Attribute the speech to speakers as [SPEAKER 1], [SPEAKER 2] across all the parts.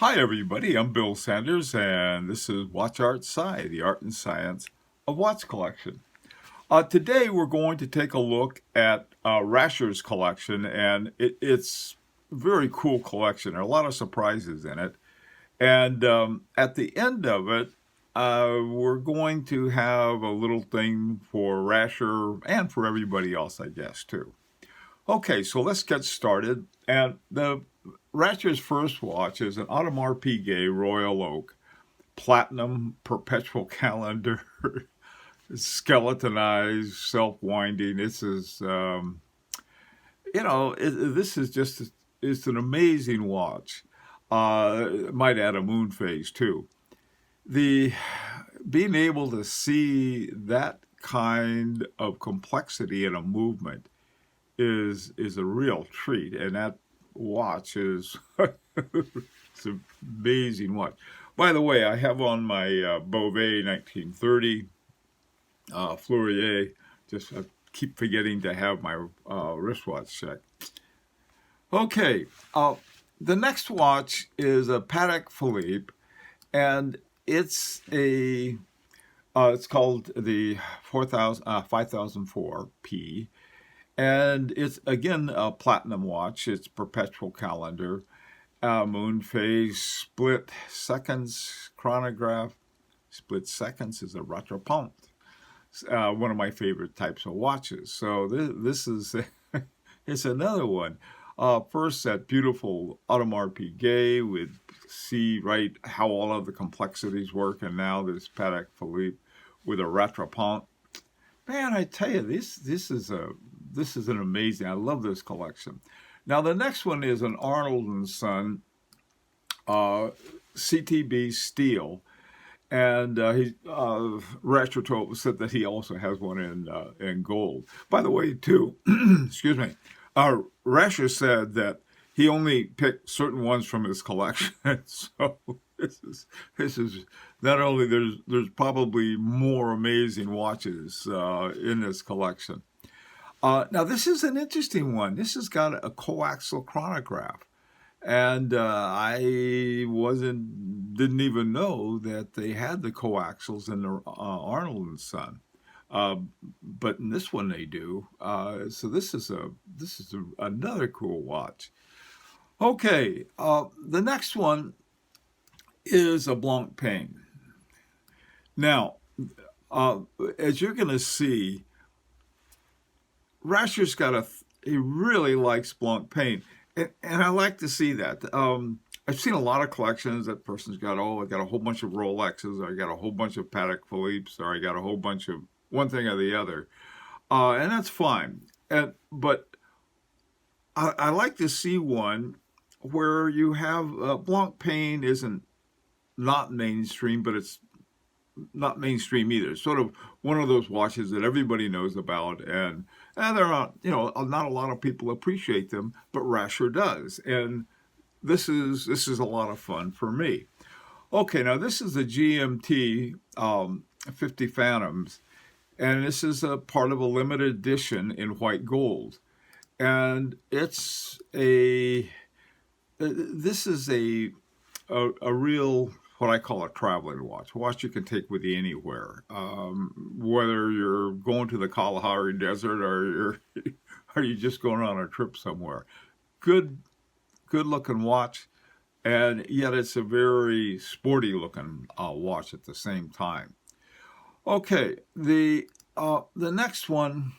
[SPEAKER 1] Hi, everybody. I'm Bill Sanders, and this is Watch Art Sci, the art and science of watch collection. Today, we're going to take a look at Rasher's collection, and it's a very cool collection. There are a lot of surprises in it. And at the end of it, we're going to have a little thing for Rasher and for everybody else, I guess, too. Okay, so let's get started. And the Ratcher's first watch is an Audemars Piguet Royal Oak Platinum Perpetual Calendar, skeletonized, self-winding. This is just it's an amazing watch. Might add a moon phase too. The being able to see that kind of complexity in a movement is a real treat, and that watch is it's an amazing watch. By the way, I have on my Beauvais 1930 Fleurier. Just I keep forgetting to have my wristwatch checked. Okay, the next watch is a Patek Philippe, and it's called the 5004P. And it's, again, a platinum watch. It's perpetual calendar, moon phase, split seconds chronograph. Split seconds is a rattrapante, one of my favorite types of watches. So this is, it's another one. First, that beautiful Audemars Piguet with see right how all of the complexities work, and now this Patek Philippe with a rattrapante. Man, I tell you, this is an amazing. I love this collection. Now the next one is an Arnold and Son CTB steel, and Rasher said that he also has one in gold. By the way, too, excuse me, Rasher said that he only picked certain ones from his collection. So this is not only there's probably more amazing watches in this collection. Now this is an interesting one. This has got a coaxial chronograph, and I didn't even know that they had the coaxials in the Arnold and Son. But in this one they do. So this is another cool watch. Okay, the next one is a Blanc Pain. Now, as you're going to see, Rasher's he really likes Blanc Pain, and I like to see that. I've seen a lot of collections that person's got, I got a whole bunch of Rolexes, or I got a whole bunch of Patek Philippe's, or I got a whole bunch of one thing or the other, and that's fine. But I like to see one where you have Blanc Pain isn't not mainstream, but it's not mainstream either. It's sort of one of those watches that everybody knows about, and they're not, not a lot of people appreciate them, but Rasher does, and this is a lot of fun for me. Okay, now this is the GMT 50 Phantoms, and this is a part of a limited edition in white gold, and this is a real, what I call a traveling watch. A watch you can take with you anywhere, whether you're going to the Kalahari Desert or you're just going on a trip somewhere. Good looking watch, and yet it's a very sporty looking watch at the same time. Okay, the next one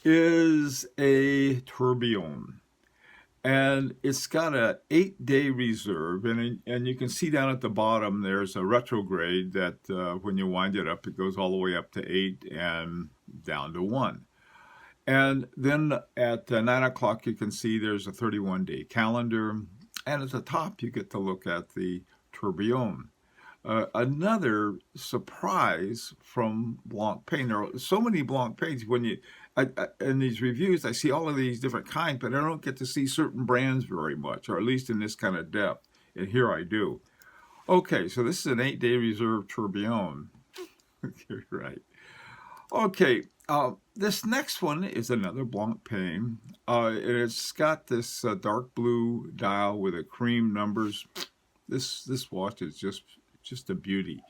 [SPEAKER 1] is a Tourbillon. And it's got a 8-day reserve, and you can see down at the bottom there's a retrograde that when you wind it up, it goes all the way up to 8 and down to 1. And then at 9 o'clock, you can see there's a 31-day calendar, and at the top, you get to look at the Tourbillon. Another surprise from Blanc Pain. There are so many Blanc Pains. In these reviews, I see all of these different kinds, but I don't get to see certain brands very much, or at least in this kind of depth. And here I do. Okay, so this is an 8-day reserve Tourbillon. You're right. Okay, This next one is another Blanc Pain. And it's got this dark blue dial with a cream numbers. This watch is just a beauty.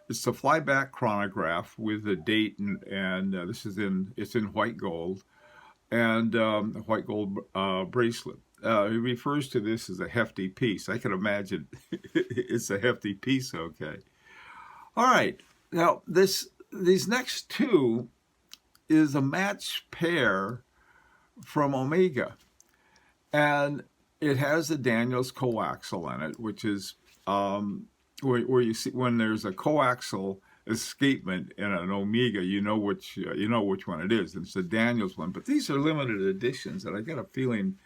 [SPEAKER 1] It's a flyback chronograph with a date, and this is it's in white gold, and a white gold bracelet. He refers to this as a hefty piece. I can imagine it's a hefty piece. Okay. All right. Now these next two is a match pair from Omega, and it has the Daniels coaxial in it, which is where you see when there's a coaxial escapement in an Omega, you know which one it is. It's the Daniels one, but these are limited editions, and I got a feeling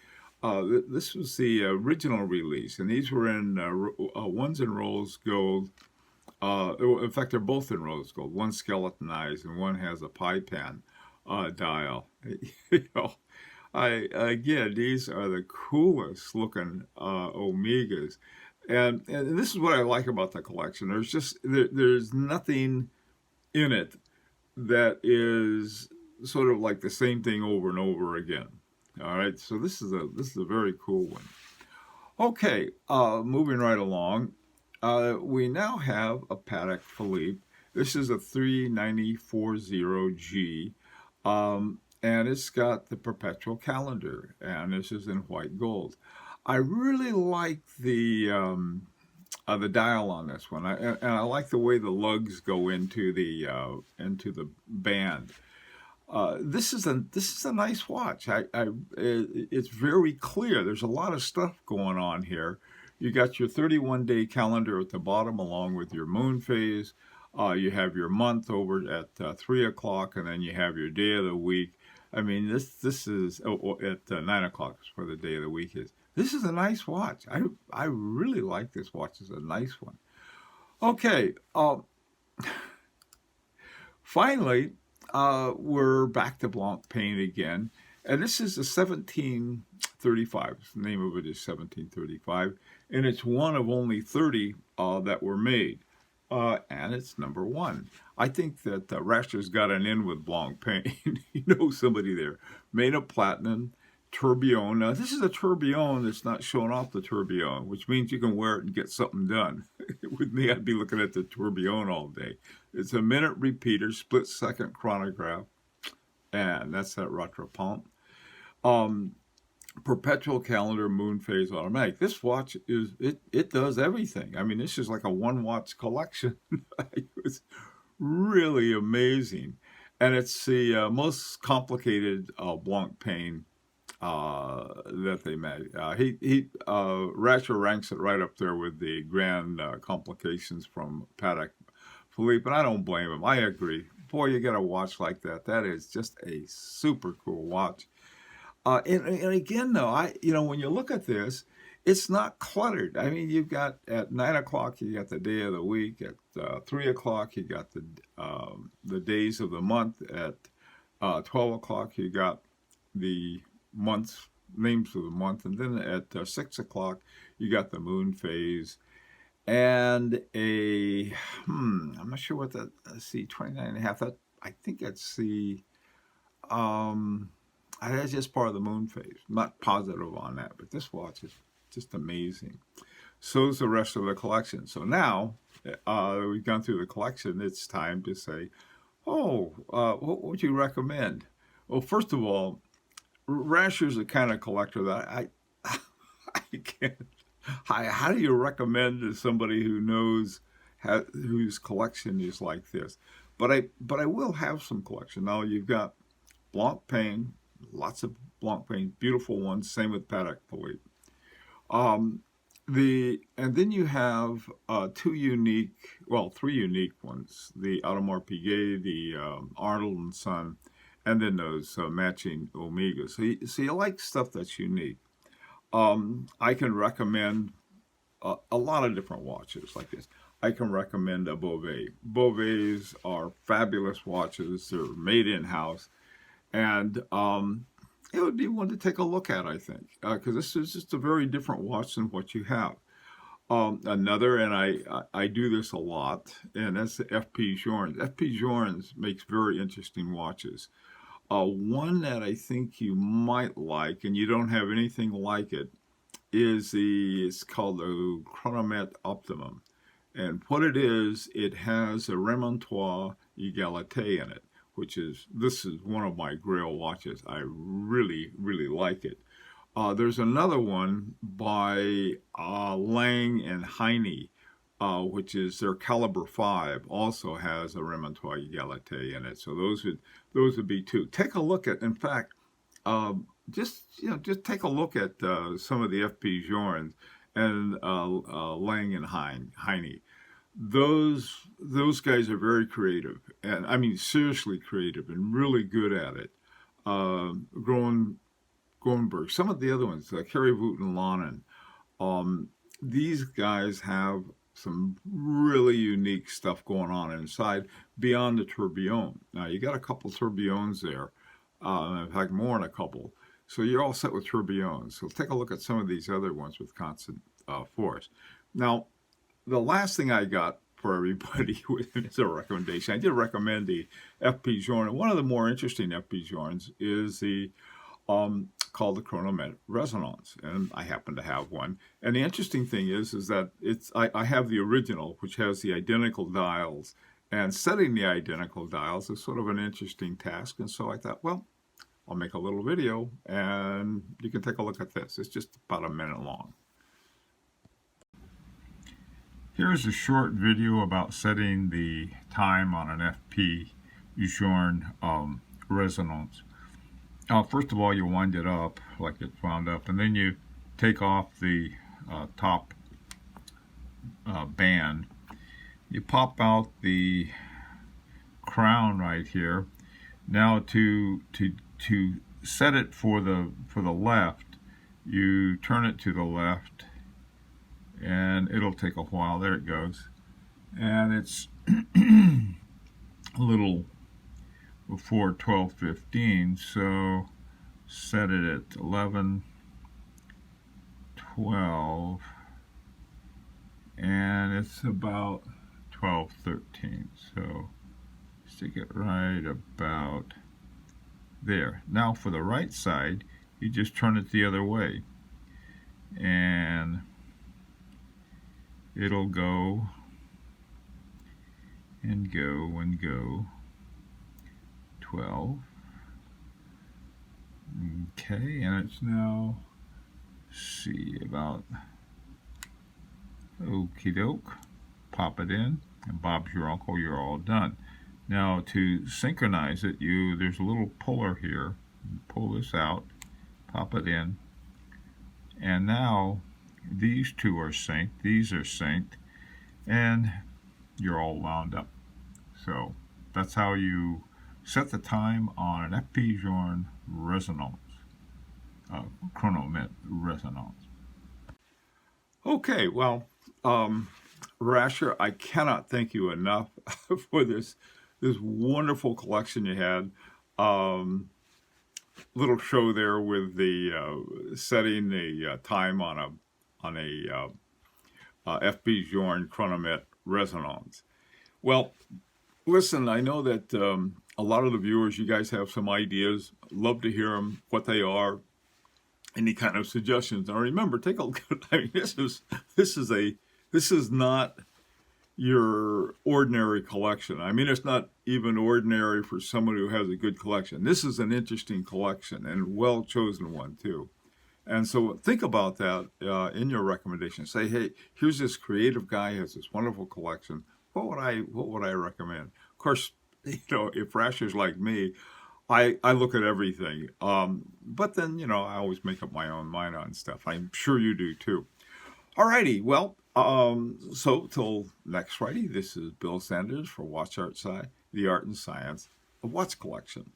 [SPEAKER 1] this was the original release, and these were in one's in rose gold. In fact, they're both in rose gold. One skeletonized, and one has a pie pan dial. You know, again, these are the coolest looking Omegas, and this is what I like about the collection. There's nothing in it that is sort of like the same thing over and over again. All right, so this is a very cool one. Okay, moving right along, we now have a Patek Philippe. This is a 3940G. And it's got the perpetual calendar, and this is in white gold. I really like the dial on this one, and I like the way the lugs go into the band. This is a nice watch. It's very clear. There's a lot of stuff going on here. You got your 31-day calendar at the bottom, along with your moon phase. You have your month over at 3 o'clock, and then you have your day of the week. I mean, this is at 9 o'clock is where the day of the week is. This is a nice watch. I really like this watch. It's a nice one. Okay. Finally, we're back to Blanc Pain again. And this is the 1735. The name of it is 1735. And it's one of only 30 that were made. And it's number one. I think that Rasher's got an in with Blanc Pain. You know somebody there. Made of platinum, tourbillon. Now, this is a tourbillon that's not showing off the tourbillon, which means you can wear it and get something done. With me, I'd be looking at the tourbillon all day. It's a minute repeater, split-second chronograph, and that's that Rattrapante. Perpetual calendar, moon phase, automatic. This watch it does everything. I mean, this is like a one-watch collection. It's really amazing, and it's the most complicated Blanc Pain that they made. Rasher ranks it right up there with the grand complications from Patek Philippe, and I don't blame him. I agree. Boy, you get a watch like that. That is just a super cool watch. And again, though, when you look at this, it's not cluttered. I mean, you've got at 9 o'clock, you got the day of the week. At 3 o'clock, you got the days of the month. At 12 o'clock, you got the months, names of the month. And then at 6 o'clock, you got the moon phase. And I'm not sure what that, let's see, 29 and a half. I think that's that's just part of the moon phase. I'm not positive on that, but this watch is just amazing. So is the rest of the collection. So now we've gone through the collection, it's time to say, what would you recommend? Well, first of all, Rasher's the kind of collector that I can't. How do you recommend to somebody who knows whose collection is like this? But I will have some collection. Now you've got Blanc Pain, lots of Blanc Pain, beautiful ones. Same with Patek Philippe. And then you have three unique ones: the Audemars Piguet, the Arnold and Son, and then those matching Omegas. So you like stuff that's unique. I can recommend a lot of different watches like this. I can recommend a Beauvais. Beauvais are fabulous watches. They're made in-house. And it would be one to take a look at, I think, because this is just a very different watch than what you have. Another, and I do this a lot, and that's the FP Journes. FP Journes makes very interesting watches. One that I think you might like, and you don't have anything like it, it's called the Chronomet Optimum. And what it is, it has a Remontoir Egalite in it, this is one of my Grail watches. I really, really like it. There's another one by Lang and Heine, which is their Caliber 5, also has a Remontoir Egalite in it. So those would be two. Take a look at, in fact, just take a look at some of the FP Journes and Lang and Heine. Those guys are very creative, and I mean seriously creative and really good at it. Groenberg, some of the other ones, Kerry Voot and Lonnen, these guys have some really unique stuff going on inside beyond the tourbillon. Now, you got a couple tourbillons there, in fact, more than a couple. So you're all set with tourbillons. So take a look at some of these other ones with constant force. Now, the last thing I got for everybody is a recommendation. I did recommend the FP Journe. One of the more interesting FP Journes is the called the Chronomet Resonance, and I happen to have one. And the interesting thing is that I have the original, which has the identical dials, and setting the identical dials is sort of an interesting task. And so I thought, well, I'll make a little video, and you can take a look at this. It's just about a minute long. Here's a short video about setting the time on an FP Journe Resonance. First of all, you wind it up like it's wound up, and then you take off the top band. You pop out the crown right here. Now to set it for the left, you turn it to the left, and it'll take a while. There it goes, and it's a little before 12:15, so set it at 11:12, and it's about 12:13, so stick it right about there. Now for the right side, you just turn it the other way, and it'll go and go and go. 12. Okay, and it's now, see, about, okie doke, pop it in, and Bob's your uncle, you're all done. Now to synchronize it, there's a little puller here. You pull this out, pop it in, and now these two are synced, these are synced, and you're all wound up. So that's how you set the time on an FP Journe Resonance, Chronomet Resonance. Okay, well, Rasher, I cannot thank you enough for this wonderful collection you had. Little show there with the setting the time on a FP Journe Chronomet Resonance. Well, listen, I know that a lot of the viewers, you guys have some ideas. Love to hear them, what they are, any kind of suggestions. Now remember, take a look at, I mean, this is not your ordinary collection. I mean, it's not even ordinary for someone who has a good collection. This is an interesting collection, and well chosen one too. And so think about that in your recommendation. Say, hey, here's this creative guy, has this wonderful collection. What would I recommend? Of course, if Rasher's like me, I look at everything. But then, I always make up my own mind on stuff. I'm sure you do too. Alrighty, well, so till next Friday, this is Bill Sanders for Watch Art Sci, the art and science of watch collection.